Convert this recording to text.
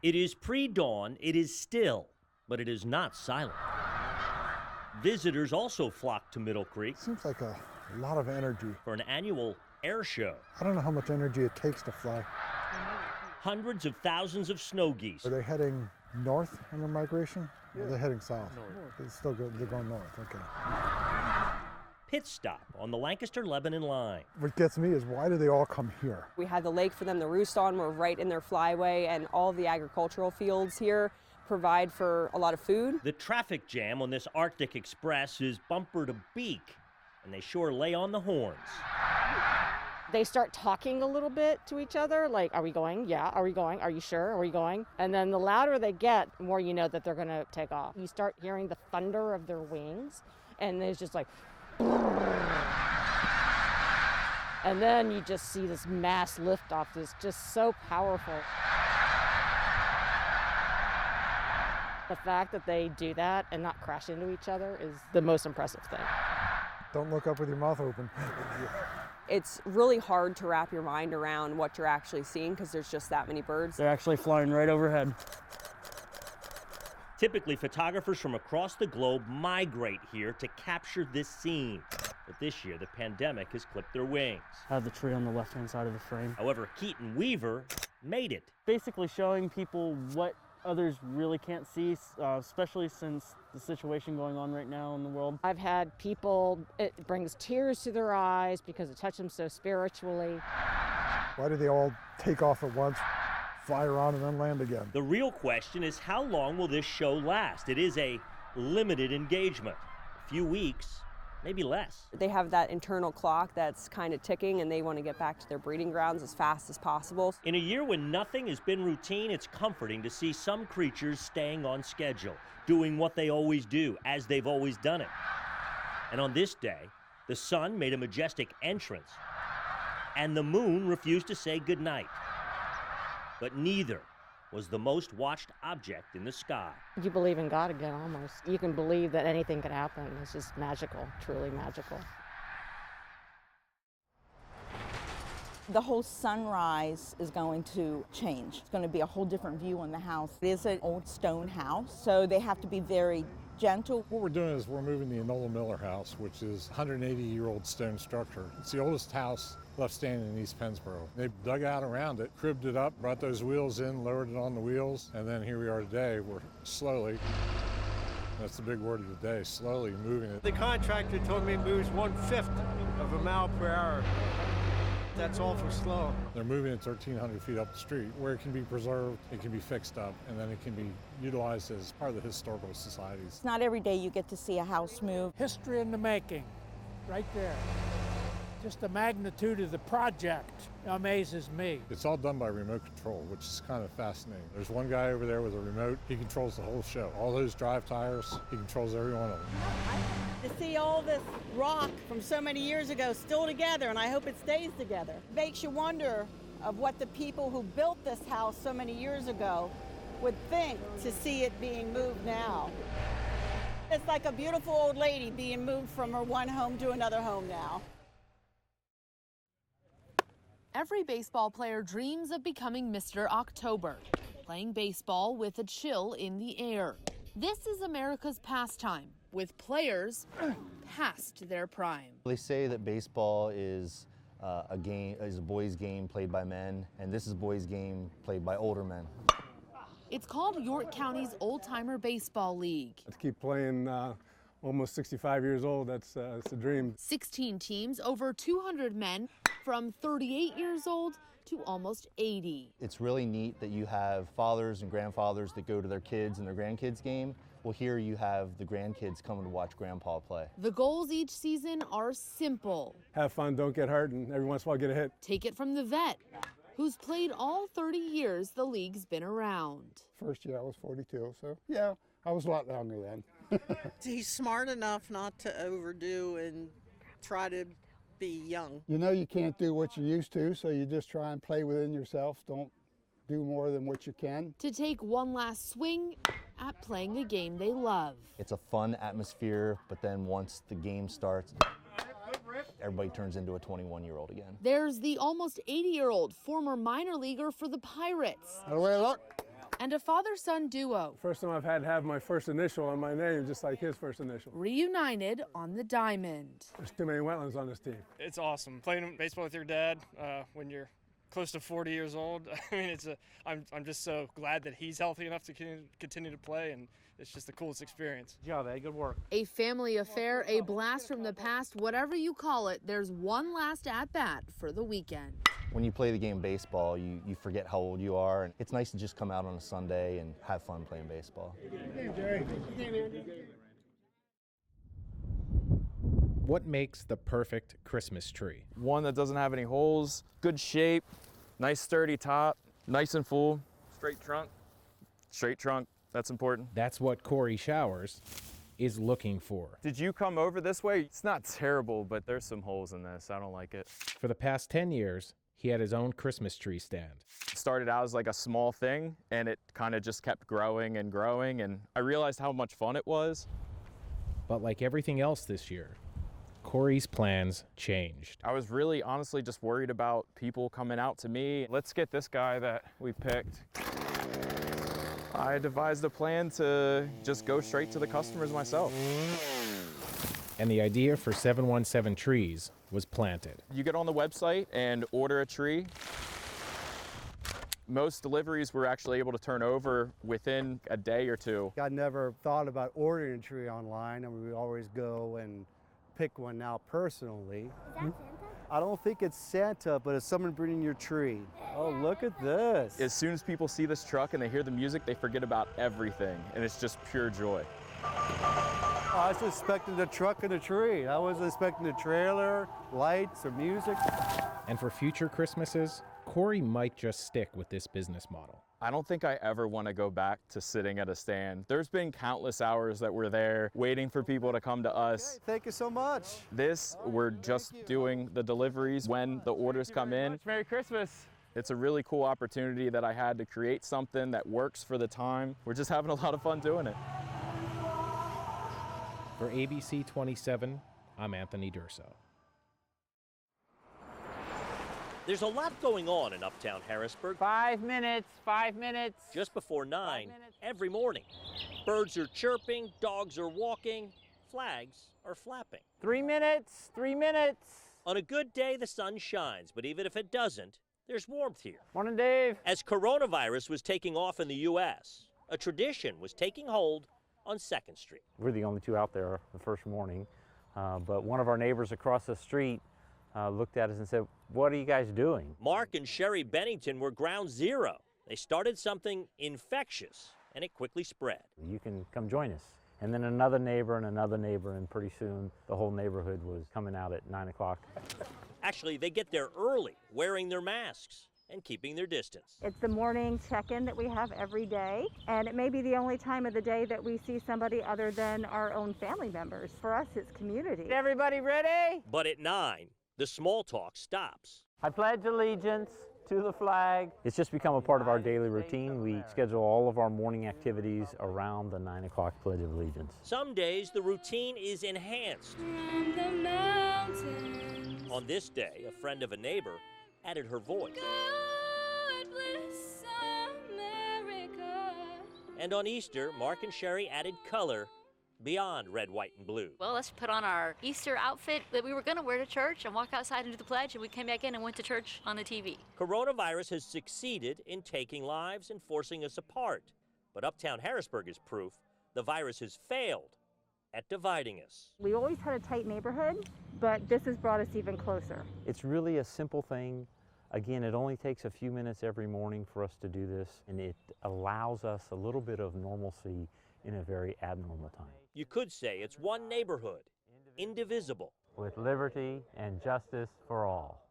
It is pre-dawn, it is still, but it is not silent. Visitors also flock to Middle Creek. Seems like a lot of energy. For an annual air show. I don't know how much energy it takes to fly. Hundreds of thousands of snow geese. Are they heading north on their migration? Or are they heading south? North. They're going north, okay. Pit stop on the Lancaster-Lebanon line. What gets me is, why do they all come here? We had the lake for them to roost on. We're right in their flyway, and all the agricultural fields here provide for a lot of food. The traffic jam on this Arctic Express is bumper to beak, and they sure lay on the horns. They start talking a little bit to each other, like, are we going? Yeah, are we going? Are you sure? Are we going? And then the louder they get, the more you know that they're gonna take off. You start hearing the thunder of their wings, and it's just like, and then you just see this mass liftoff that's just so powerful. The fact that they do that and not crash into each other is the most impressive thing. Don't look up with your mouth open. It's really hard to wrap your mind around what you're actually seeing because there's just that many birds. They're actually flying right overhead. Typically, photographers from across the globe migrate here to capture this scene. But this year, the pandemic has clipped their wings. I have the tree on the left-hand side of the frame. However, Keaton Weaver made it. Basically showing people what others really can't see, especially since the situation going on right now in the world. I've had people, it brings tears to their eyes because it touched them so spiritually. Why do they all take off at once, fly around, and then land again? The real question is, how long will this show last? It is a limited engagement. A few weeks, maybe less. They have that internal clock that's kind of ticking, and they want to get back to their breeding grounds as fast as possible. In a year when nothing has been routine, it's comforting to see some creatures staying on schedule, doing what they always do, as they've always done it. And on this day, the sun made a majestic entrance, and the moon refused to say goodnight. But neither was the most watched object in the sky. You believe in God again, almost. You can believe that anything could happen. It's just magical, truly magical. The whole sunrise is going to change. It's going to be a whole different view on the house. It is an old stone house, so they have to be very gentle. What we're doing is we're moving the Enola Miller house, which is a 180-year-old stone structure. It's the oldest house left standing in East Pennsboro. They dug out around it, cribbed it up, brought those wheels in, lowered it on the wheels, and then here we are today. We're slowly, that's the big word of the day, slowly moving it. The contractor told me it moves 1/5 of a mile per hour. That's awful slow. They're moving it 1,300 feet up the street. Where it can be preserved, it can be fixed up, and then it can be utilized as part of the historical societies. It's not every day you get to see a house move. History in the making, right there. Just the magnitude of the project amazes me. It's all done by remote control, which is kind of fascinating. There's one guy over there with a remote. He controls the whole show. All those drive tires, he controls every one of them. To see all this rock from so many years ago still together, and I hope it stays together. Makes you wonder of what the people who built this house so many years ago would think to see it being moved now. It's like a beautiful old lady being moved from her one home to another home now. Every baseball player dreams of becoming Mr. October, playing baseball with a chill in the air. This is America's pastime, with players past their prime. They say that baseball is a boys' game played by men, and this is a boys' game played by older men. It's called York County's Old Timer Baseball League. To keep playing almost 65 years old, it's a dream. 16 teams, over 200 men, from 38 years old to almost 80. It's really neat that you have fathers and grandfathers that go to their kids and their grandkids' game. Well, here you have the grandkids coming to watch Grandpa play. The goals each season are simple. Have fun, don't get hurt, and every once in a while get a hit. Take it from the vet, who's played all 30 years the league's been around. First year I was 42, so yeah, I was a lot younger then. He's smart enough not to overdo and try to be young. You know you can't do what you used to, so you just try and play within yourself. Don't do more than what you can. To take one last swing at playing a game they love. It's a fun atmosphere, but then once the game starts, everybody turns into a 21-year-old again. There's the almost 80-year-old former minor leaguer for the Pirates. Away, look. and a father-son duo. First time I've had to have my first initial on my name, just like his first initial. Reunited on the diamond. There's too many wetlands on this team. It's awesome playing baseball with your dad when you're close to 40 years old. I mean, I'm just so glad that he's healthy enough to continue to play, and it's just the coolest experience. Good job, Ed. Good work. A family affair, a blast from the past, whatever you call it, there's one last at-bat for the weekend. When you play the game of baseball, you forget how old you are, and it's nice to just come out on a Sunday and have fun playing baseball. What makes the perfect Christmas tree? One that doesn't have any holes, good shape, nice sturdy top, nice and full, straight trunk, that's important. That's what Corey Showers is looking for. Did you come over this way? It's not terrible, but there's some holes in this. I don't like it. For the past 10 years, he had his own Christmas tree stand. It started out as like a small thing, and it kind of just kept growing and growing, and I realized how much fun it was. But like everything else this year, Corey's plans changed. I was really honestly just worried about people coming out to me. Let's get this guy that we picked. I devised a plan to just go straight to the customers myself. And the idea for 717 Trees was planted. You get on the website and order a tree. Most deliveries were actually able to turn over within a day or two. I never thought about ordering a tree online. I mean, we always go and pick one out personally. Is that Santa? I don't think it's Santa, but it's someone bringing your tree. Oh, look at this. As soon as people see this truck and they hear the music, they forget about everything, and it's just pure joy. I was expecting the truck and a tree. I wasn't expecting a trailer, lights, or music. And for future Christmases, Corey might just stick with this business model. I don't think I ever want to go back to sitting at a stand. There's been countless hours that we're there waiting for people to come to us. Okay, thank you so much. We're just doing the deliveries when the orders come in. Merry Christmas. It's a really cool opportunity that I had to create something that works for the time. We're just having a lot of fun doing it. For ABC 27, I'm Anthony Durso. There's a lot going on in uptown Harrisburg. 5 minutes, 5 minutes. Just before 9 every morning. Birds are chirping, dogs are walking, flags are flapping. 3 minutes, 3 minutes. On a good day, the sun shines, but even if it doesn't, there's warmth here. Morning, Dave. As coronavirus was taking off in the U.S., a tradition was taking hold on 2nd Street. We're the only two out there the first morning, but one of our neighbors across the street looked at us and said, "What are you guys doing?" Mark and Sherry Bennington were ground zero. They started something infectious, and it quickly spread. You can come join us. And then another neighbor, and pretty soon the whole neighborhood was coming out at 9 o'clock. Actually, they get there early, wearing their masks and keeping their distance. It's the morning check-in that we have every day, and it may be the only time of the day that we see somebody other than our own family members. For us, it's community. Everybody ready? But at 9, the small talk stops. I pledge allegiance to the flag. It's just become a part of our daily routine. We schedule all of our morning activities around the 9 o'clock Pledge of Allegiance. Some days the routine is enhanced. On this day, a friend of a neighbor added her voice. God bless America. And on Easter, Mark and Sherry added color beyond red, white, and blue. Well, let's put on our Easter outfit that we were going to wear to church and walk outside and do the pledge, and we came back in and went to church on the TV. Coronavirus has succeeded in taking lives and forcing us apart. But uptown Harrisburg is proof the virus has failed at dividing us. We always had a tight neighborhood, but this has brought us even closer. It's really a simple thing. Again, it only takes a few minutes every morning for us to do this, and it allows us a little bit of normalcy in a very abnormal time. You could say it's one neighborhood, indivisible. With liberty and justice for all.